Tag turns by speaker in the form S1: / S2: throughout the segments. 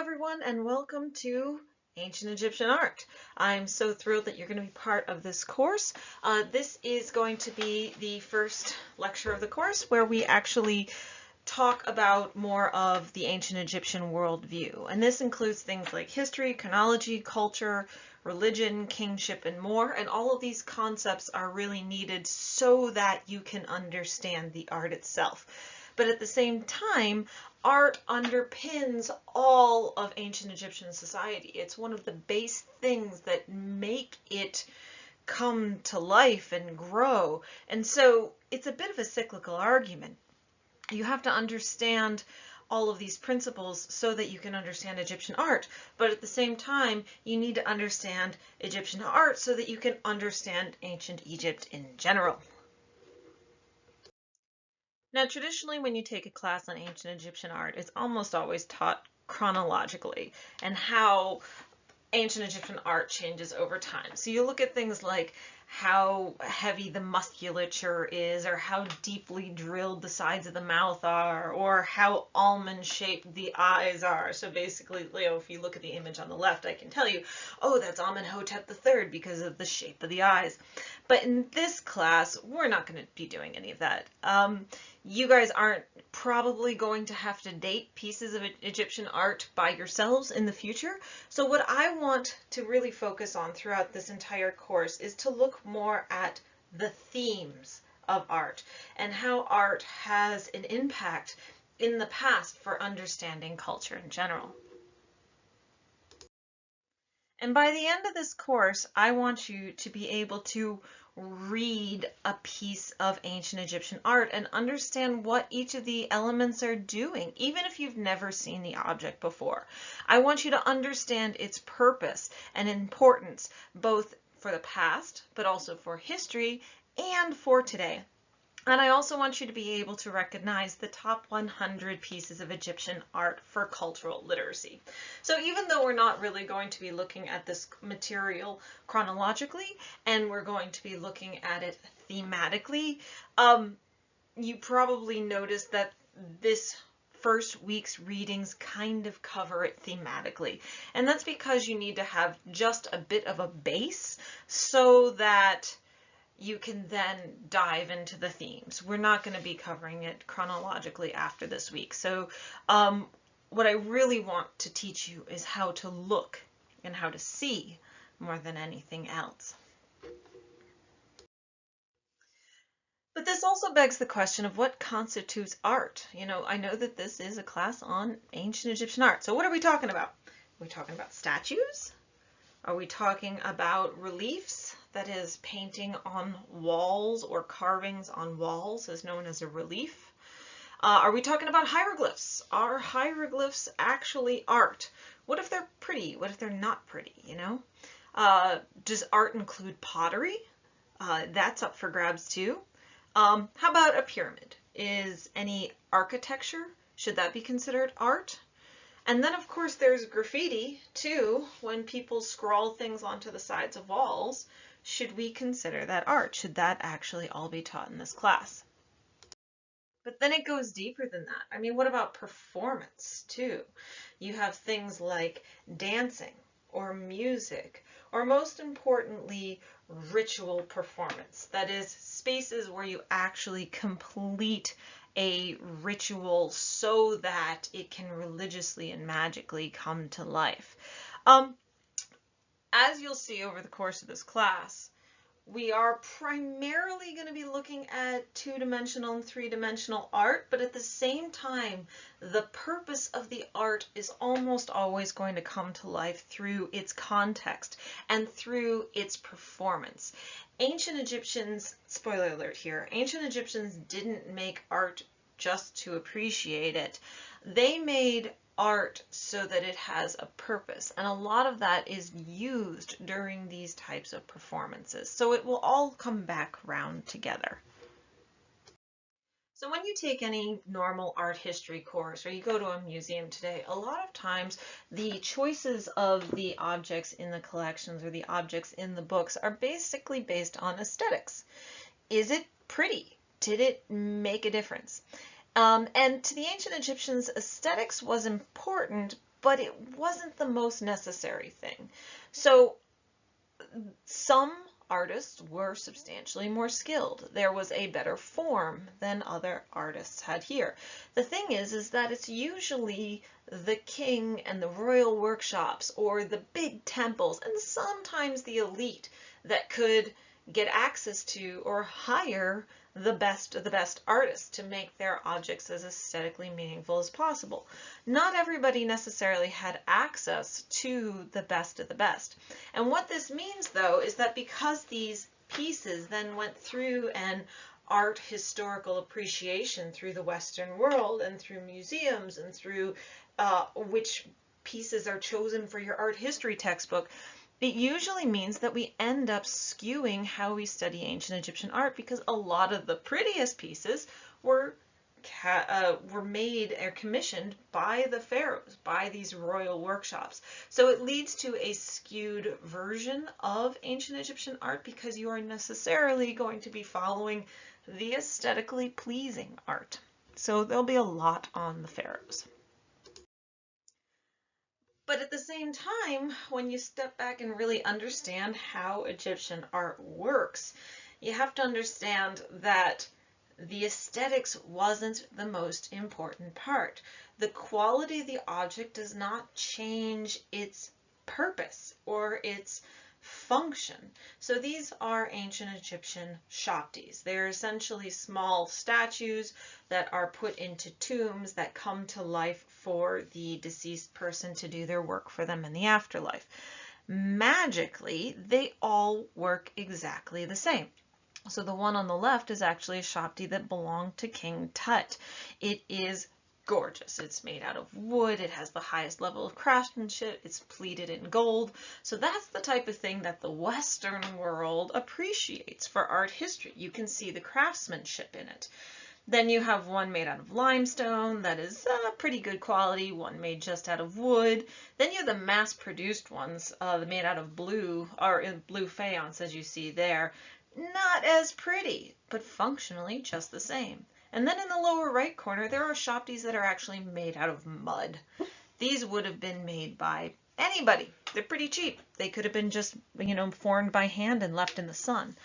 S1: everyone, and welcome to Ancient Egyptian Art. I'm so thrilled that you're going to be part of this course. This is going to be the first lecture of the course where we actually talk about more of the ancient Egyptian worldview. And this includes things like history, chronology, culture, religion, kingship, and more. And all of these concepts are really needed so that you can understand the art itself. But at the same time, art underpins all of ancient Egyptian society. It's one of the base things that make it come to life and grow. And so it's a bit of a cyclical argument. You have to understand all of these principles so that you can understand Egyptian art. But at the same time, you need to understand Egyptian art so that you can understand ancient Egypt in general. Now, traditionally, when you take a class on ancient Egyptian art, it's almost always taught chronologically and how ancient Egyptian art changes over time. So you look at things like how heavy the musculature is, or how deeply drilled the sides of the mouth are, or how almond-shaped the eyes are. So basically, if you look at the image on the left, I can tell you, oh, that's Amenhotep III because of the shape of the eyes. But in this class, we're not going to be doing any of that. You guys aren't probably going to have to date pieces of Egyptian art by yourselves in the future. So what I want to really focus on throughout this entire course is to look more at the themes of art and how art has an impact in the past for understanding culture in general. And by the end of this course, I want you to be able to read a piece of ancient Egyptian art and understand what each of the elements are doing, even if you've never seen the object before. I want you to understand its purpose and importance, both for the past, but also for history and for today. And I also want you to be able to recognize the top 100 pieces of Egyptian art for cultural literacy. So even though we're not really going to be looking at this material chronologically, and we're going to be looking at it thematically, you probably noticed that this first week's readings kind of cover it thematically. And that's because you need to have just a bit of a base so that you can then dive into the themes. We're not going to be covering it chronologically after this week. So what I really want to teach you is how to look and how to see more than anything else. But this also begs the question of what constitutes art. I know that this is a class on ancient Egyptian art. So what are we talking about? Are we talking about statues? Are we talking about reliefs? That is, painting on walls or carvings on walls is known as a relief. Are we talking about hieroglyphs? Are hieroglyphs actually art? What if they're pretty? What if they're not pretty, Does art include pottery? That's up for grabs too. How about a pyramid? Is any architecture, should that be considered art? And then, of course, there's graffiti, too. When people scrawl things onto the sides of walls, should we consider that art? Should that actually all be taught in this class? But then it goes deeper than that. I mean, what about performance, too? You have things like dancing or music, or most importantly, ritual performance. That is, spaces where you actually complete a ritual so that it can religiously and magically come to life. As you'll see over the course of this class, we are primarily going to be looking at two-dimensional and three-dimensional art, but at the same time, the purpose of the art is almost always going to come to life through its context and through its performance. Ancient Egyptians, spoiler alert here, ancient Egyptians didn't make art just to appreciate it. They made art so that it has a purpose, and a lot of that is used during these types of performances. So it will all come back round together. So when you take any normal art history course or you go to a museum today, a lot of times the choices of the objects in the collections or the objects in the books are basically based on aesthetics. Is it pretty? Did it make a difference? And to the ancient Egyptians, aesthetics was important, but it wasn't the most necessary thing. So some artists were substantially more skilled. There was a better form than other artists had here. The thing is that it's usually the king and the royal workshops or the big temples and sometimes the elite that could get access to or hire the best of the best artists to make their objects as aesthetically meaningful as possible. Not everybody necessarily had access to the best of the best. And what this means, though, is that because these pieces then went through an art historical appreciation through the Western world and through museums and through which pieces are chosen for your art history textbook, it usually means that we end up skewing how we study ancient Egyptian art because a lot of the prettiest pieces were made or commissioned by the pharaohs, by these royal workshops. So it leads to a skewed version of ancient Egyptian art because you are necessarily going to be following the aesthetically pleasing art. So there'll be a lot on the pharaohs. But at the same time, when you step back and really understand how Egyptian art works, you have to understand that the aesthetics wasn't the most important part. The quality of the object does not change its purpose or its function. So these are ancient Egyptian shaptis. They're essentially small statues that are put into tombs that come to life for the deceased person to do their work for them in the afterlife. Magically, they all work exactly the same. So the one on the left is actually a shapti that belonged to King Tut. It is gorgeous. It's made out of wood. It has the highest level of craftsmanship. It's pleated in gold. So that's the type of thing that the Western world appreciates for art history. You can see the craftsmanship in it. Then you have one made out of limestone that is pretty good quality, one made just out of wood. Then you have the mass-produced ones made out of blue, or blue faience as you see there. Not as pretty, but functionally just the same. And then in the lower right corner, there are shaptis that are actually made out of mud. These would have been made by anybody. They're pretty cheap. They could have been just, formed by hand and left in the sun.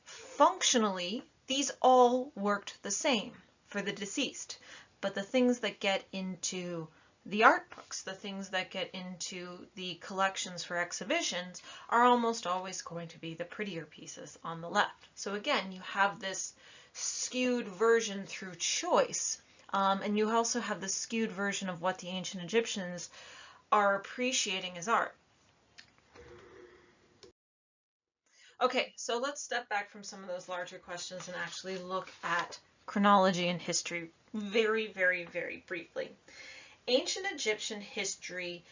S1: Functionally, these all worked the same for the deceased. But the things that get into the art books, the things that get into the collections for exhibitions, are almost always going to be the prettier pieces on the left. So again, you have this skewed version through choice, and you also have the skewed version of what the ancient Egyptians are appreciating as art. Okay, so let's step back from some of those larger questions and actually look at chronology and history very, very, very briefly. Ancient Egyptian history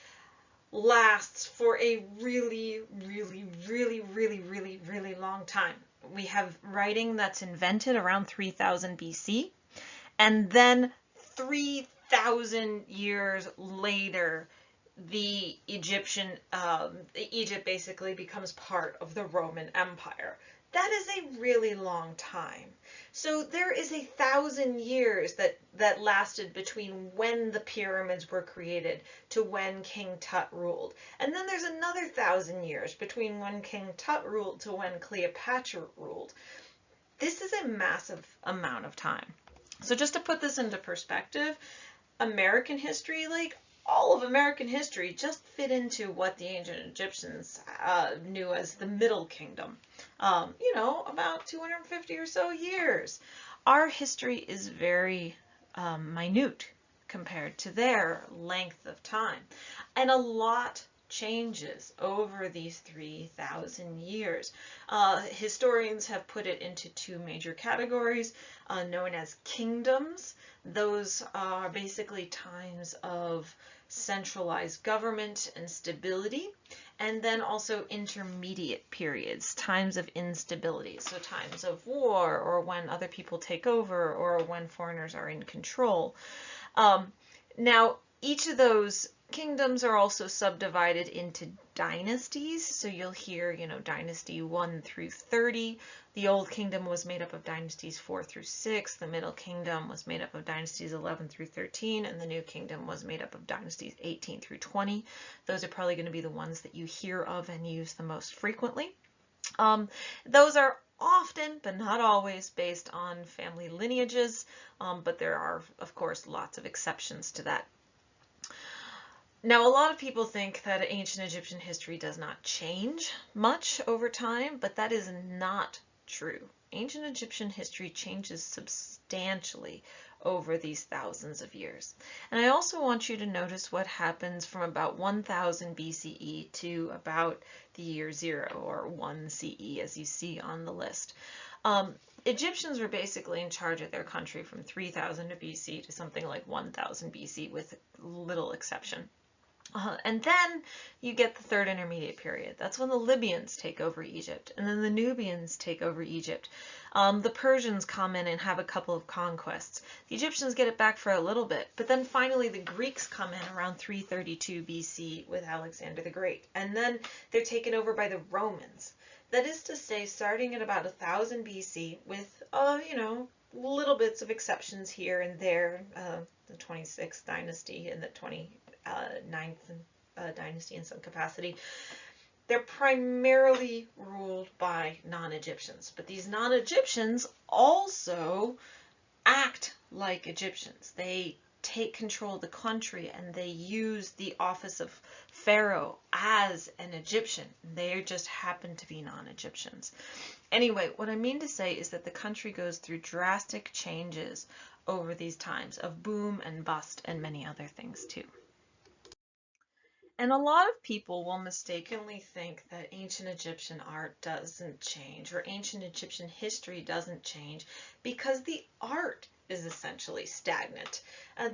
S1: lasts for a really, really, really, really, really, really long time. We have writing that's invented around 3000 BC, and then 3000 years later, the Egypt basically becomes part of the Roman Empire. That is a really long time. So there is 1,000 years that lasted between when the pyramids were created to when King Tut ruled. And then there's another 1,000 years between when King Tut ruled to when Cleopatra ruled. This is a massive amount of time. So just to put this into perspective, American history, like all of American history, just fit into what the ancient Egyptians knew as the Middle Kingdom. About 250 or so years. Our history is very minute compared to their length of time. And a lot changes over these 3,000 years. Historians have put it into two major categories, known as kingdoms. Those are basically times of centralized government and stability, and then also intermediate periods, times of instability, so times of war or when other people take over or when foreigners are in control. Now, Each of those kingdoms are also subdivided into dynasties. So you'll hear, dynasty 1 through 30. The Old Kingdom was made up of dynasties 4 through 6. The Middle Kingdom was made up of dynasties 11 through 13. And the New Kingdom was made up of dynasties 18 through 20. Those are probably going to be the ones that you hear of and use the most frequently. Those are often, but not always, based on family lineages, but there are, of course, lots of exceptions to that. Now, a lot of people think that ancient Egyptian history does not change much over time, but that is not true. Ancient Egyptian history changes substantially over these thousands of years. And I also want you to notice what happens from about 1000 BCE to about the year 0, or 1 CE, as you see on the list. Egyptians were basically in charge of their country from 3000 BC to something like 1000 BC, with little exception. And then you get the Third Intermediate Period. That's when the Libyans take over Egypt, and then the Nubians take over Egypt. The Persians come in and have a couple of conquests. The Egyptians get it back for a little bit, but then finally the Greeks come in around 332 BC with Alexander the Great, and then they're taken over by the Romans. That is to say, starting at about 1000 BC with, little bits of exceptions here and there, the 26th dynasty and the 29th dynasty in some capacity. They're primarily ruled by non-Egyptians, but these non-Egyptians also act like Egyptians. They take control of the country and they use the office of pharaoh as an Egyptian. They just happen to be non-Egyptians. Anyway, what I mean to say is that the country goes through drastic changes over these times of boom and bust and many other things too. And a lot of people will mistakenly think that ancient Egyptian art doesn't change, or ancient Egyptian history doesn't change, because the art is essentially stagnant.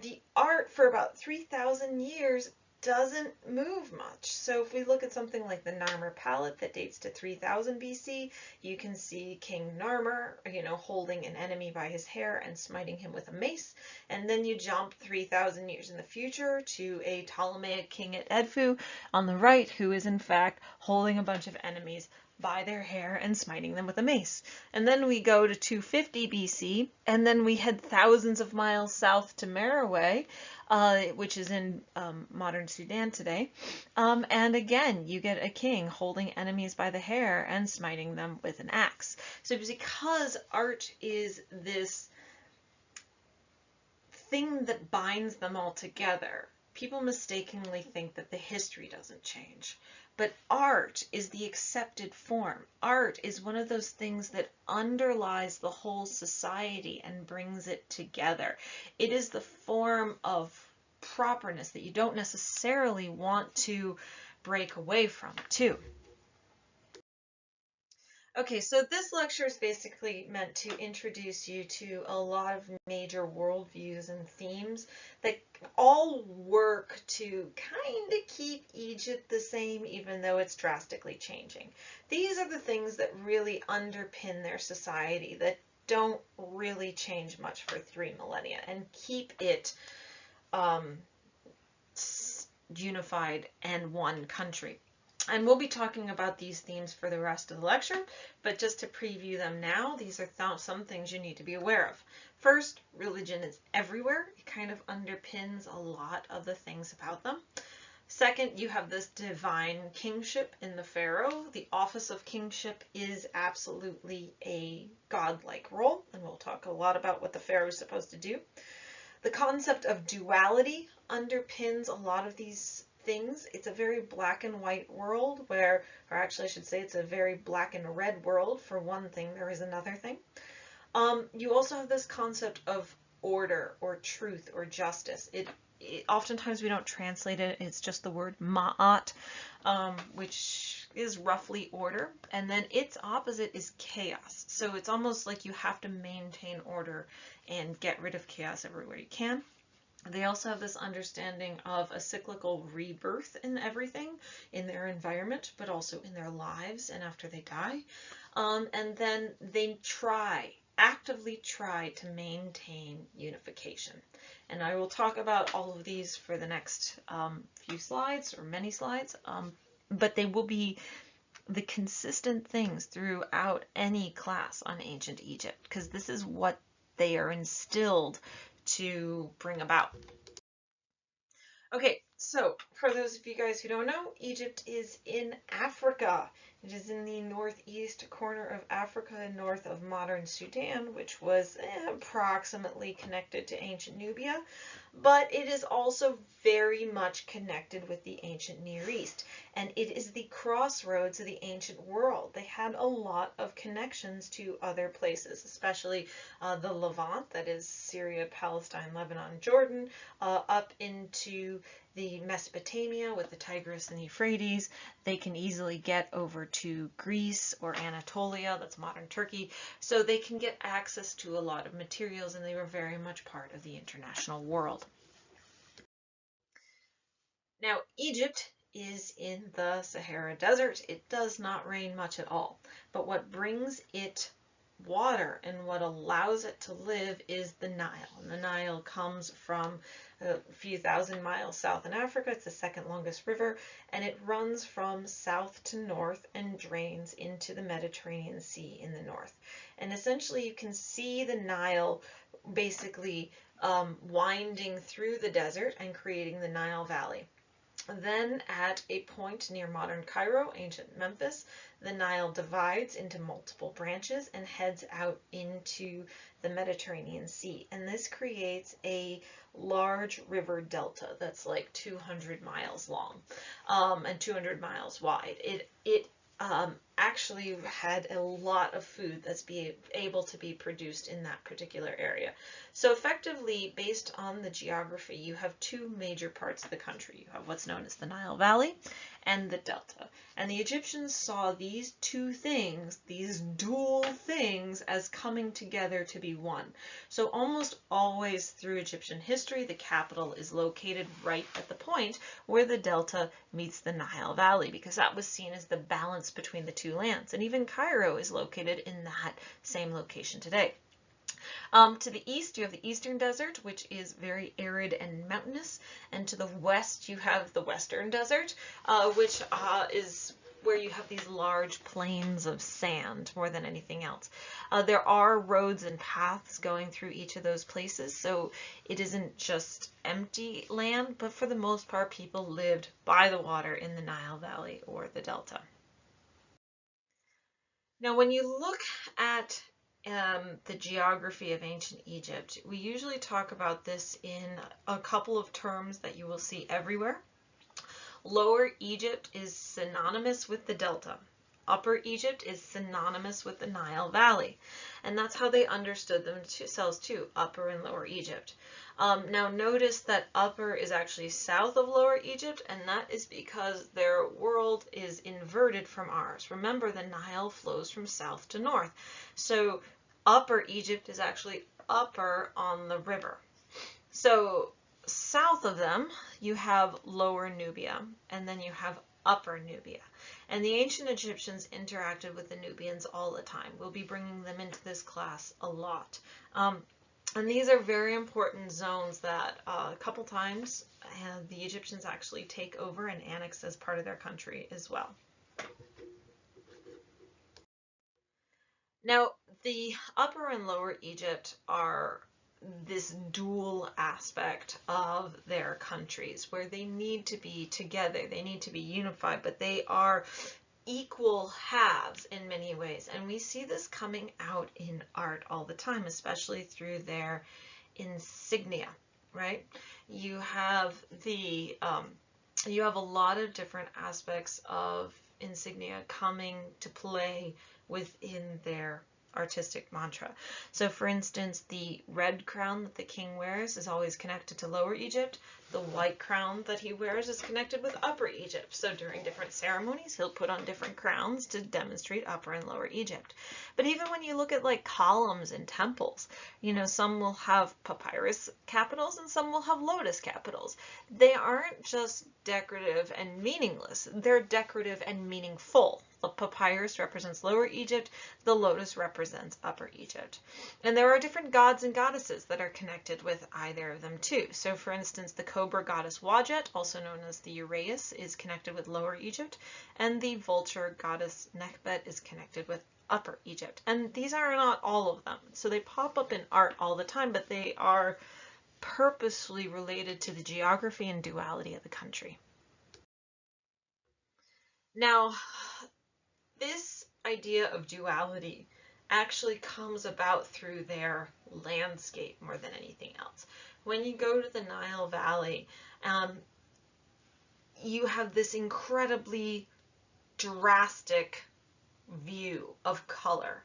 S1: The art for about 3,000 years doesn't move much. So if we look at something like the Narmer palette that dates to 3000 BC, you can see King Narmer, holding an enemy by his hair and smiting him with a mace. And then you jump 3000 years in the future to a Ptolemaic king at Edfu on the right, who is in fact holding a bunch of enemies by their hair and smiting them with a mace. And then we go to 250 BC, and then we head thousands of miles south to Merowe, which is in modern Sudan today. And again, you get a king holding enemies by the hair and smiting them with an axe. So because art is this thing that binds them all together, people mistakenly think that the history doesn't change. But art is the accepted form. Art is one of those things that underlies the whole society and brings it together. It is the form of properness that you don't necessarily want to break away from, too. Okay, so this lecture is basically meant to introduce you to a lot of major worldviews and themes that all work to kind of keep Egypt the same, even though it's drastically changing. These are the things that really underpin their society, that don't really change much for 3 millennia and keep it unified and one country. And we'll be talking about these themes for the rest of the lecture, but just to preview them now, these are some things you need to be aware of. First, religion is everywhere. It kind of underpins a lot of the things about them. Second, you have this divine kingship in the pharaoh. The office of kingship is absolutely a godlike role, and we'll talk a lot about what the pharaoh is supposed to do. The concept of duality underpins a lot of these things. It's a very black and white world or actually I should say it's a very black and red world. For one thing, there is another thing. You also have this concept of order or truth or justice. Oftentimes we don't translate it. It's just the word ma'at, which is roughly order. And then its opposite is chaos. So it's almost like you have to maintain order and get rid of chaos everywhere you can. They also have this understanding of a cyclical rebirth in everything, in their environment, but also in their lives and after they die. And then they try actively try to maintain unification. And I will talk about all of these for the next few slides or many slides, but they will be the consistent things throughout any class on ancient Egypt, because this is what they are instilled to bring about. Okay, so for those of you guys who don't know, Egypt is in Africa. It is in the northeast corner of Africa, north of modern Sudan, which was approximately connected to ancient Nubia, but it is also very much connected with the ancient Near East, and it is the crossroads of the ancient world. They had a lot of connections to other places, especially the Levant, that is Syria, Palestine, Lebanon, Jordan, up into the Mesopotamia with the Tigris and Euphrates. They can easily get over to Greece or Anatolia, that's modern Turkey, so they can get access to a lot of materials, and they were very much part of the international world. Now, Egypt is in the Sahara Desert. It does not rain much at all, but what brings it water and what allows it to live is the Nile. And the Nile comes from a few thousand miles south in Africa. It's the second longest river, and it runs from south to north and drains into the Mediterranean Sea in the north. And essentially you can see the Nile basically winding through the desert and creating the Nile Valley. Then at a point near modern Cairo, ancient Memphis, the Nile divides into multiple branches and heads out into the Mediterranean Sea. And this creates a large river delta that's like 200 miles long and 200 miles wide. It actually had a lot of food that's able to be produced in that particular area. So effectively, based on the geography, you have two major parts of the country. You have what's known as the Nile Valley and the Delta. And the Egyptians saw these two things, these dual things, as coming together to be one. So almost always through Egyptian history, the capital is located right at the point where the Delta meets the Nile Valley, because that was seen as the balance between the two lands. And even Cairo is located in that same location today. To the east, you have the Eastern Desert, which is very arid and mountainous, and to the west, you have the Western Desert, which is where you have these large plains of sand more than anything else. There are roads and paths going through each of those places, so it isn't just empty land, but for the most part, people lived by the water in the Nile Valley or the Delta. Now, when you look at the geography of ancient Egypt, we usually talk about this in a couple of terms that you will see everywhere. Lower Egypt is synonymous with the Delta. Upper Egypt is synonymous with the Nile Valley. And that's how they understood themselves too, Upper and Lower Egypt. Now notice that Upper is actually south of Lower Egypt, and that is because their world is inverted from ours. Remember, the Nile flows from south to north. So Upper Egypt is actually upper on the river. So south of them, you have Lower Nubia, and then you have Upper Nubia. And the ancient Egyptians interacted with the Nubians all the time. We'll be bringing them into this class a lot. And these are very important zones that a couple times the Egyptians actually take over and annex as part of their country as well. Now, the Upper and Lower Egypt are this dual aspect of their countries where they need to be together, they need to be unified, but they are equal halves in many ways. And we see this coming out in art all the time, especially through their insignia, right? You have you have a lot of different aspects of insignia coming to play within their artistic mantra. So for instance, the red crown that the king wears is always connected to Lower Egypt. The white crown that he wears is connected with Upper Egypt. So during different ceremonies, he'll put on different crowns to demonstrate Upper and Lower Egypt. But even when you look at like columns in temples, you know, some will have papyrus capitals and some will have lotus capitals. They aren't just decorative and meaningless, they're decorative and meaningful. The papyrus represents Lower Egypt, the lotus represents Upper Egypt. And there are different gods and goddesses that are connected with either of them too. So for instance, the cobra goddess Wajet, also known as the Uraeus, is connected with Lower Egypt, and the vulture goddess Nekhbet is connected with Upper Egypt. And these are not all of them. So they pop up in art all the time, but they are purposely related to the geography and duality of the country. Now, this idea of duality actually comes about through their landscape more than anything else. When you go to the Nile Valley, you have this incredibly drastic view of color.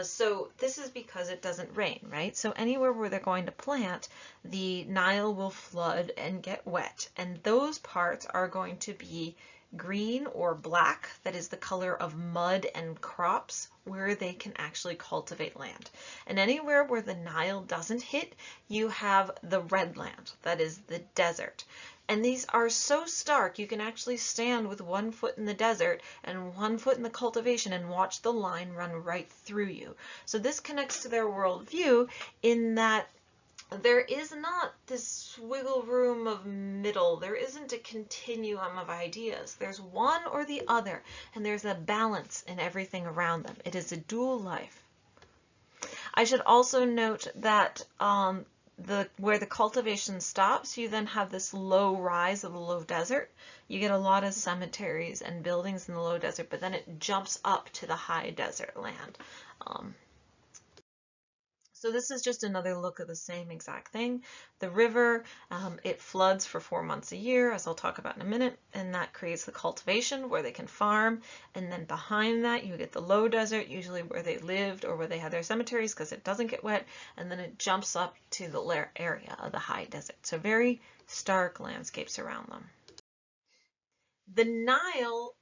S1: So this is because it doesn't rain, right? So anywhere where they're going to plant, the Nile will flood and get wet, and those parts are going to be green or black, that is the color of mud and crops, where they can actually cultivate land. And anywhere where the Nile doesn't hit, you have the red land, that is the desert. And these are so stark, you can actually stand with 1 foot in the desert and 1 foot in the cultivation and watch the line run right through you. So this connects to their worldview in that there is not this wiggle room of middle. There isn't a continuum of ideas. There's one or the other, and there's a balance in everything around them. It is a dual life. I should also note that where the cultivation stops, you then have this low rise of the low desert. You get a lot of cemeteries and buildings in the low desert, but then it jumps up to the high desert land. So this is just another look at the same exact thing. The river, it floods for 4 months a year, as I'll talk about in a minute, and that creates the cultivation where they can farm. And then behind that, you get the low desert, usually where they lived or where they had their cemeteries because it doesn't get wet. And then it jumps up to the area of the high desert. So very stark landscapes around them. The Nile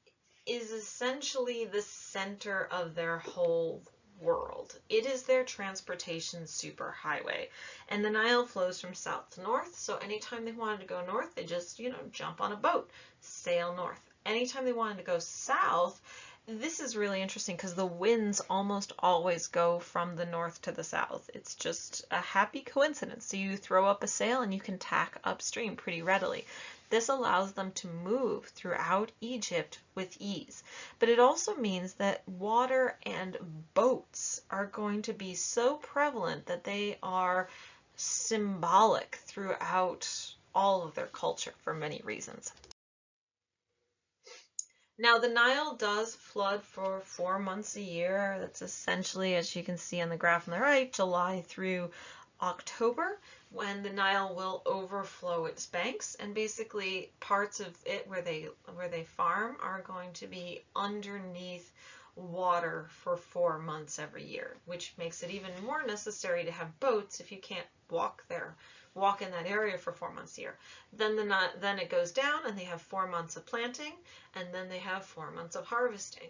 S1: is essentially the center of their whole world. It is their transportation superhighway, and the Nile flows from south to north. So anytime they wanted to go north, they just, jump on a boat, sail north. Anytime they wanted to go south, this is really interesting because the winds almost always go from the north to the south. It's just a happy coincidence. So you throw up a sail and you can tack upstream pretty readily. This allows them to move throughout Egypt with ease. But it also means that water and boats are going to be so prevalent that they are symbolic throughout all of their culture for many reasons. Now, the Nile does flood for 4 months a year. That's essentially, as you can see on the graph on the right, July through October, when the Nile will overflow its banks, and basically parts of it where they farm are going to be underneath water for 4 months every year, which makes it even more necessary to have boats if you can't walk in that area for 4 months a year. Then it goes down and they have 4 months of planting, and then they have 4 months of harvesting.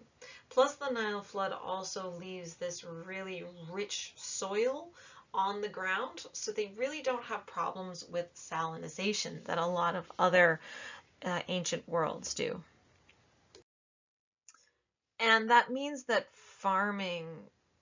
S1: Plus the Nile flood also leaves this really rich soil on the ground, so they really don't have problems with salinization that a lot of other ancient worlds do. And that means that farming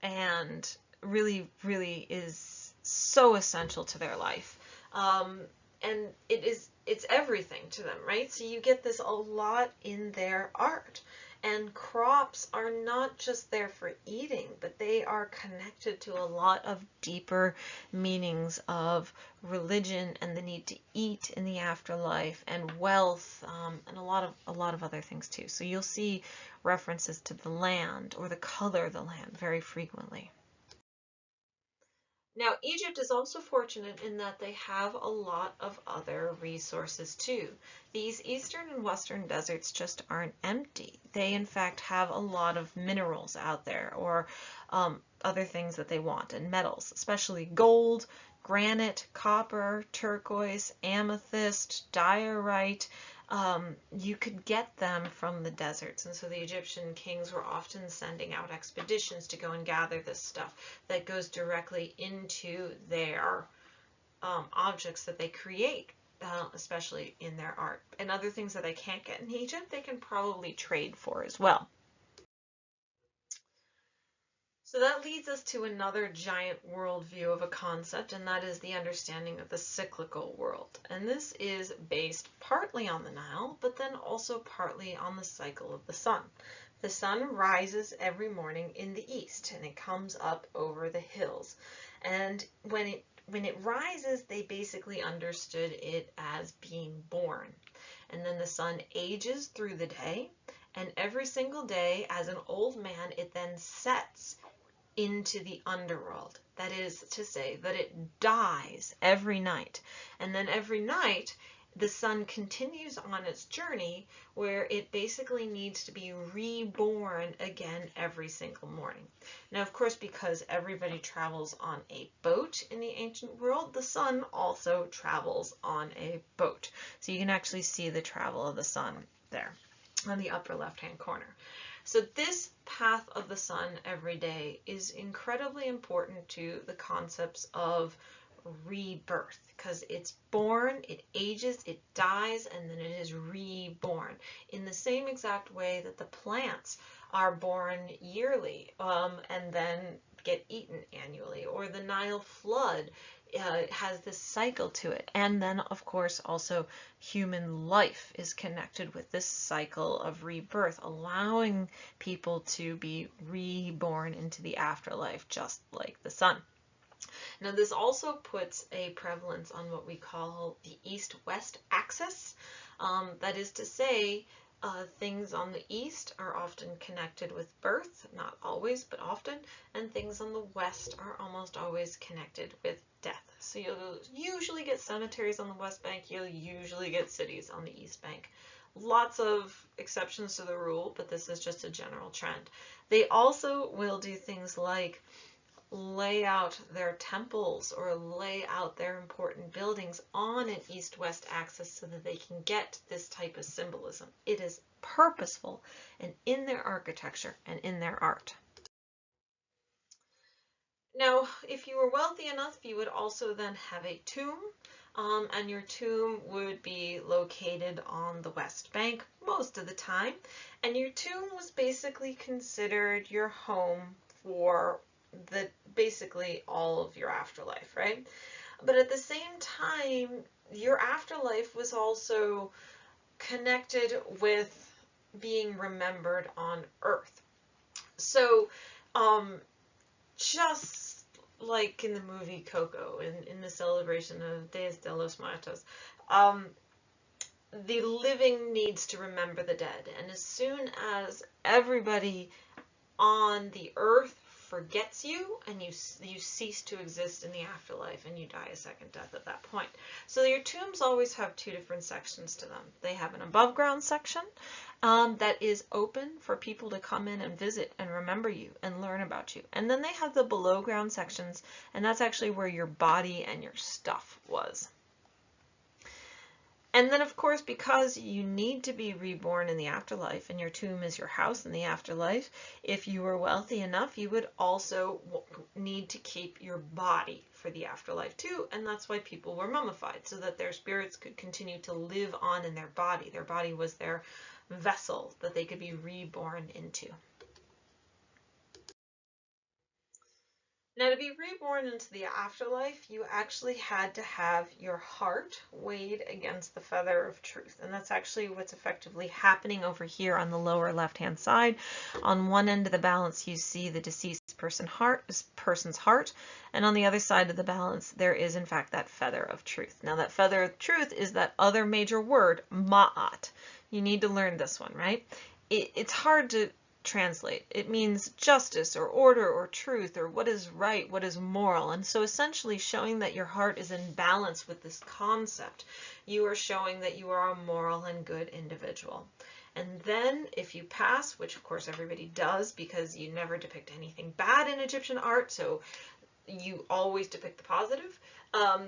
S1: and really is so essential to their life. And it's everything to them, right? So you get this a lot in their art. And crops are not just there for eating, but they are connected to a lot of deeper meanings of religion and the need to eat in the afterlife and wealth, and a lot of other things too. So you'll see references to the land or the color of the land very frequently. Now, Egypt is also fortunate in that they have a lot of other resources too. These eastern and western deserts just aren't empty. They, in fact, have a lot of minerals out there, or other things that they want, and metals, especially gold, granite, copper, turquoise, amethyst, diorite. You could get them from the deserts, and so the Egyptian kings were often sending out expeditions to go and gather this stuff that goes directly into their objects that they create, especially in their art. And other things that they can't get in Egypt, they can probably trade for as well. So that leads us to another giant worldview of a concept, and that is the understanding of the cyclical world. And this is based partly on the Nile, but then also partly on the cycle of the sun. The sun rises every morning in the east, and it comes up over the hills. And when it rises, they basically understood it as being born. And then the sun ages through the day, and every single day, as an old man, it then sets into the underworld. That is to say that it dies every night. And then every night, the sun continues on its journey where it basically needs to be reborn again every single morning. Now, of course, because everybody travels on a boat in the ancient world, the sun also travels on a boat. So you can actually see the travel of the sun there on the upper left-hand corner. So this path of the sun every day is incredibly important to the concepts of rebirth, because it's born, it ages, it dies, and then it is reborn in the same exact way that the plants are born yearly and then get eaten annually, or the Nile flood has this cycle to it. And then, of course, also human life is connected with this cycle of rebirth, allowing people to be reborn into the afterlife, just like the sun. Now, this also puts a prevalence on what we call the east-west axis. That is to say, things on the east are often connected with birth, not always, but often, and things on the west are almost always connected with death. So you'll usually get cemeteries on the west bank, you'll usually get cities on the east bank. Lots of exceptions to the rule, but this is just a general trend. They also will do things like lay out their temples or lay out their important buildings on an east-west axis so that they can get this type of symbolism. It is purposeful and in their architecture and in their art. Now, if you were wealthy enough, you would also then have a tomb, and your tomb would be located on the West Bank most of the time, and your tomb was basically considered your home for basically all of your afterlife, right? But at the same time, your afterlife was also connected with being remembered on Earth. So, just like in the movie Coco, in the celebration of Dias de los Muertos, the living needs to remember the dead. And as soon as everybody on the earth forgets you and you cease to exist in the afterlife and you die a second death at that point. So your tombs always have two different sections to them. They have an above ground section that is open for people to come in and visit and remember you and learn about you. And then they have the below ground sections, and that's actually where your body and your stuff was. And then, of course, because you need to be reborn in the afterlife and your tomb is your house in the afterlife, if you were wealthy enough, you would also need to keep your body for the afterlife too. And that's why people were mummified, so that their spirits could continue to live on in their body. Their body was their vessel that they could be reborn into. Now, to be reborn into the afterlife, you actually had to have your heart weighed against the feather of truth. And that's actually what's effectively happening over here on the lower left-hand side. On one end of the balance, you see the deceased person's heart. And on the other side of the balance, there is, in fact, that feather of truth. Now, that feather of truth is that other major word, ma'at. You need to learn this one, right? It's hard to translate. It means justice or order or truth or what is right, what is moral. And so essentially showing that your heart is in balance with this concept. You are showing that you are a moral and good individual. And then if you pass, which of course everybody does because you never depict anything bad in Egyptian art, so you always depict the positive,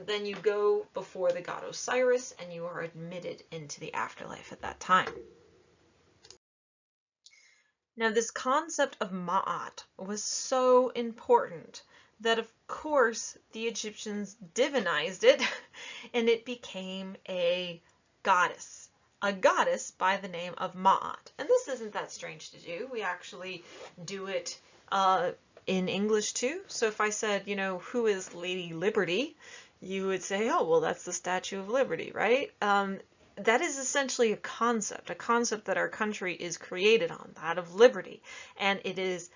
S1: then you go before the god Osiris and you are admitted into the afterlife at that time. Now, this concept of Ma'at was so important that, of course, the Egyptians divinized it, and it became a goddess by the name of Ma'at. And this isn't that strange to do. We actually do it in English too. So if I said, you know, who is Lady Liberty, you would say, oh, well, that's the Statue of Liberty, right? That is essentially a concept that our country is created on, that of liberty, and it is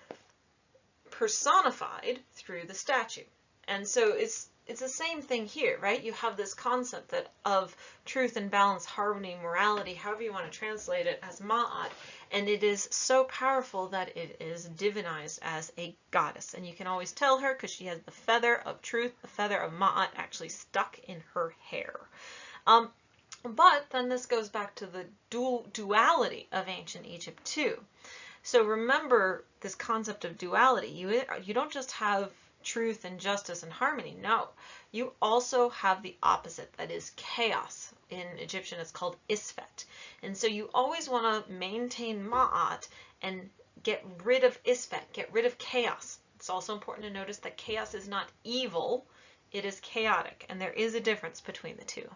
S1: personified through the statue. And so it's the same thing here, right? You have this concept that of truth and balance, harmony, morality, however you want to translate it, as Ma'at, and it is so powerful that it is divinized as a goddess. And you can always tell her because she has the feather of truth, the feather of Ma'at actually stuck in her hair. But then this goes back to the duality of ancient Egypt too. So remember this concept of duality. You don't just have truth and justice and harmony. No, you also have the opposite, that is chaos. In Egyptian, it's called Isfet. And so you always want to maintain Ma'at and get rid of Isfet, get rid of chaos. It's also important to notice that chaos is not evil, it is chaotic, and there is a difference between the two.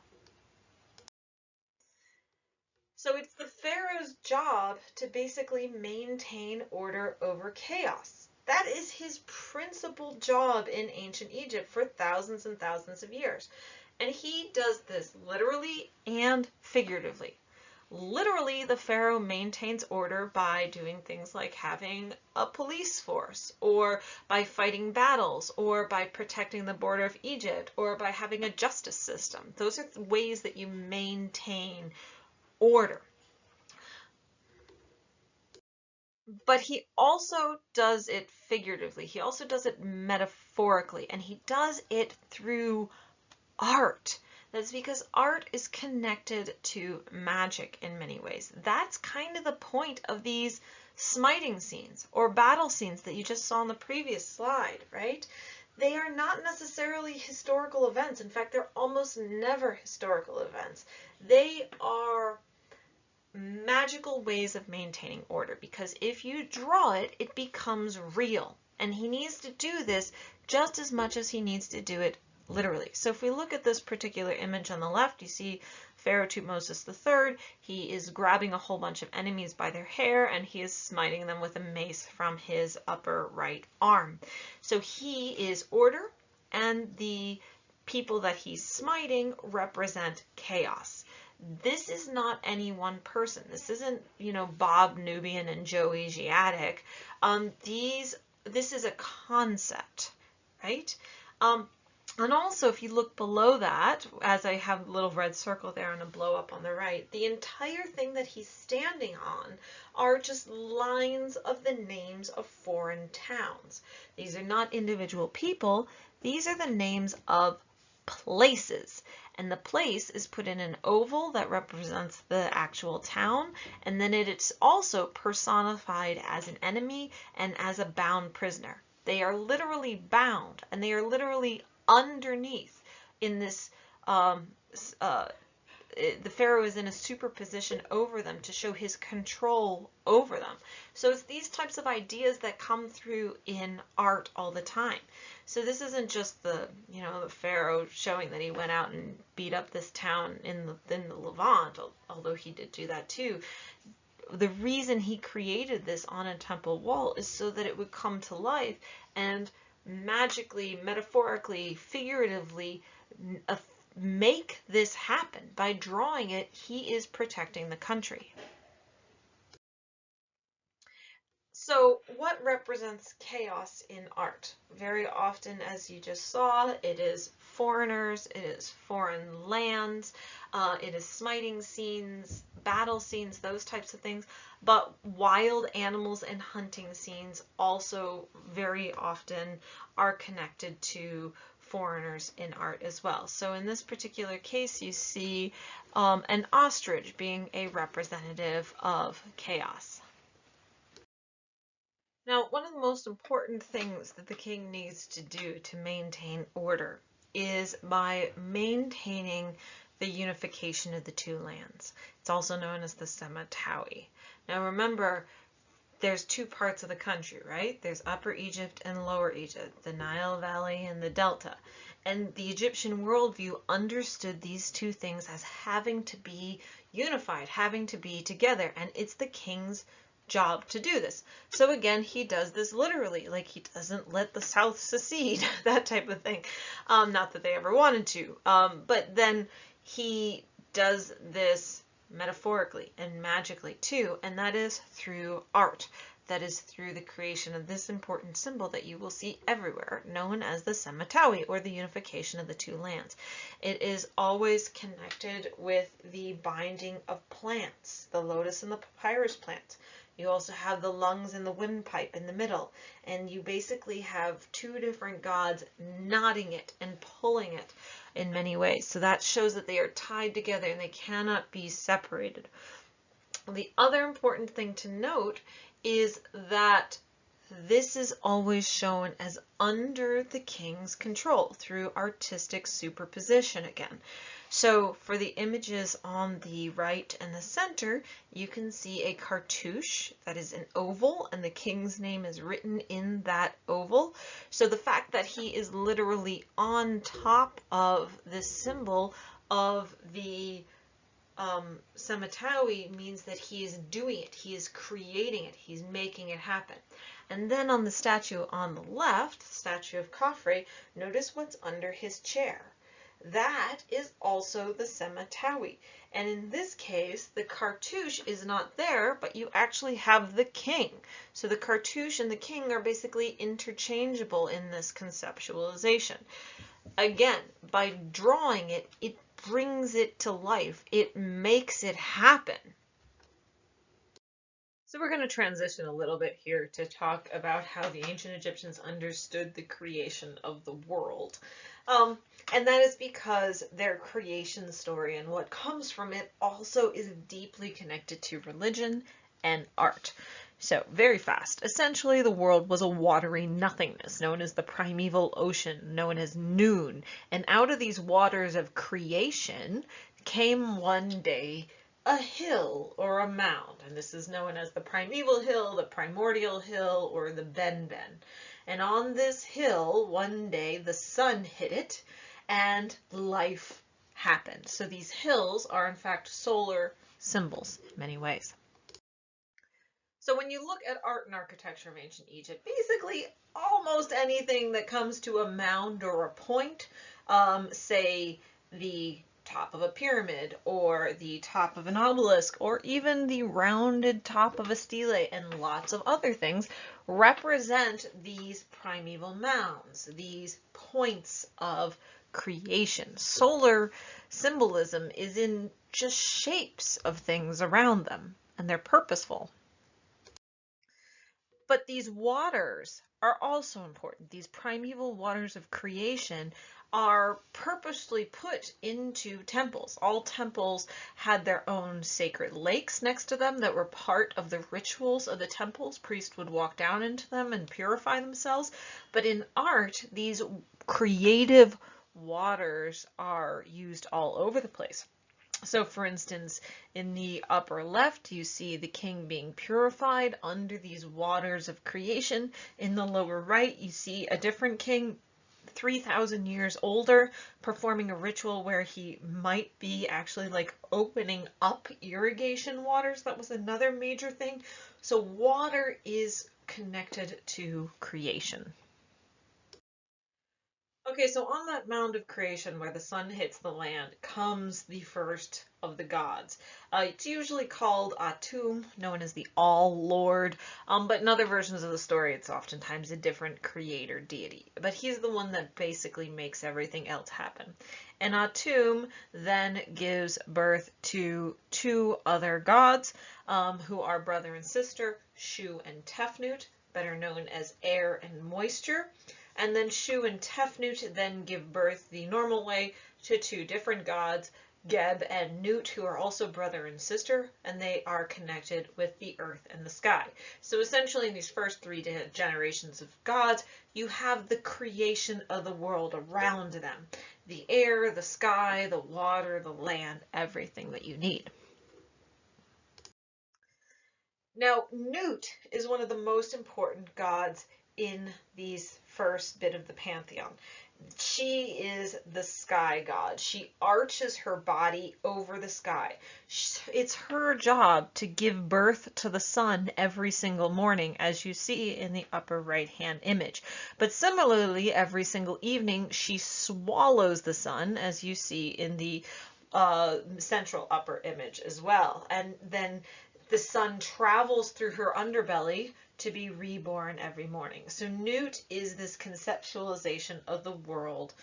S1: So it's the pharaoh's job to basically maintain order over chaos. That is his principal job in ancient Egypt for thousands and thousands of years. And he does this literally and figuratively. Literally, the pharaoh maintains order by doing things like having a police force, or by fighting battles, or by protecting the border of Egypt, or by having a justice system. Those are ways that you maintain order. But he also does it figuratively. He also does it metaphorically, and he does it through art. That's because art is connected to magic in many ways. That's kind of the point of these smiting scenes or battle scenes that you just saw on the previous slide, right? They are not necessarily historical events. In fact, they're almost never historical events. They are magical ways of maintaining order, because if you draw it, it becomes real. And he needs to do this just as much as he needs to do it literally. So if we look at this particular image on the left, you see Pharaoh Thutmose III. He is grabbing a whole bunch of enemies by their hair, and he is smiting them with a mace from his upper right arm. So he is order, and the people that he's smiting represent chaos. This is not any one person. This isn't, you know, Bob Nubian and Joe Asiatic. This is a concept, right? And also, if you look below that, as I have a little red circle there and a blow up on the right, the entire thing that he's standing on are just lines of the names of foreign towns. These are not individual people. These are the names of places. And the place is put in an oval that represents the actual town, and then it's also personified as an enemy and as a bound prisoner. They are literally bound, and they are literally underneath in this, the pharaoh is in a superposition over them to show his control over them. So it's these types of ideas that come through in art all the time. So this isn't just the, you know, the pharaoh showing that he went out and beat up this town in the Levant, although he did do that too. The reason he created this on a temple wall is so that it would come to life and magically, metaphorically, figuratively make this happen. By drawing it, he is protecting the country. So what represents chaos in art? Very often, as you just saw, it is foreigners, it is foreign lands, it is smiting scenes, battle scenes, those types of things. But wild animals and hunting scenes also very often are connected to foreigners in art as well. So in this particular case, you see an ostrich being a representative of chaos. Now, one of the most important things that the king needs to do to maintain order is by maintaining the unification of the two lands. It's also known as the Sematawi. Now remember, there's two parts of the country, right? There's Upper Egypt and Lower Egypt, the Nile Valley and the Delta. And the Egyptian worldview understood these two things as having to be unified, having to be together. And it's the king's job to do this. So again, he does this literally, like he doesn't let the South secede, that type of thing. Not that they ever wanted to, but then he does this metaphorically and magically too, and that is through art. That is through the creation of this important symbol that you will see everywhere, known as the Semitawi, or the unification of the two lands. It is always connected with the binding of plants, the lotus and the papyrus plant. You also have the lungs and the windpipe in the middle, and you basically have two different gods knotting it and pulling it in many ways. So that shows that they are tied together and they cannot be separated. The other important thing to note is that this is always shown as under the king's control through artistic superposition again. So for the images on the right and the center, you can see a cartouche that is an oval, and the king's name is written in that oval. So the fact that he is literally on top of this symbol of the Semitawi means that he is doing it, he is creating it, he's making it happen. And then on the statue on the left, the statue of Khafre, notice what's under his chair. That is also the Semitawi. And in this case, the cartouche is not there, but you actually have the king. So the cartouche and the king are basically interchangeable in this conceptualization. Again, by drawing it, it brings it to life. It makes it happen. So we're going to transition a little bit here to talk about how the ancient Egyptians understood the creation of the world. And that is because their creation story and what comes from it also is deeply connected to religion and art. So very fast. Essentially, the world was a watery nothingness known as the primeval ocean, known as Noon. And out of these waters of creation came one day a hill or a mound, and this is known as the primeval hill, the primordial hill, or the Benben. And on this hill, one day, the sun hit it, and life happened. So these hills are, in fact, solar symbols in many ways. So when you look at art and architecture of ancient Egypt, basically almost anything that comes to a mound or a point, say the top of a pyramid or the top of an obelisk or even the rounded top of a stele and lots of other things represent these primeval mounds, these points of creation. Solar symbolism is in just shapes of things around them, and they're purposeful. But these waters are also important. These primeval waters of creation are purposely put into temples. All temples had their own sacred lakes next to them that were part of the rituals of the temples. Priests would walk down into them and purify themselves. But in art, these creative waters are used all over the place. So for instance, in the upper left, you see the king being purified under these waters of creation. In the lower right, you see a different king, 3,000 years older, performing a ritual where he might be actually like opening up irrigation waters. That was another major thing. So water is connected to creation. Okay, so on that mound of creation where the sun hits the land comes the first of the gods. It's usually called Atum, known as the All-Lord, but in other versions of the story it's oftentimes a different creator deity. But he's the one that basically makes everything else happen. And Atum then gives birth to two other gods who are brother and sister, Shu and Tefnut, better known as air and moisture. And then Shu and Tefnut then give birth the normal way to two different gods, Geb and Nut, who are also brother and sister, and they are connected with the earth and the sky. So essentially in these first three generations of gods, you have the creation of the world around them. The air, the sky, the water, the land, everything that you need. Now, Nut is one of the most important gods in these first bit of the pantheon. She is the sky god. She arches her body over the sky. It's her job to give birth to the sun every single morning, as you see in the upper right-hand image. But similarly, every single evening, she swallows the sun, as you see in the central upper image as well. And then the sun travels through her underbelly to be reborn every morning. So Nut is this conceptualization of the world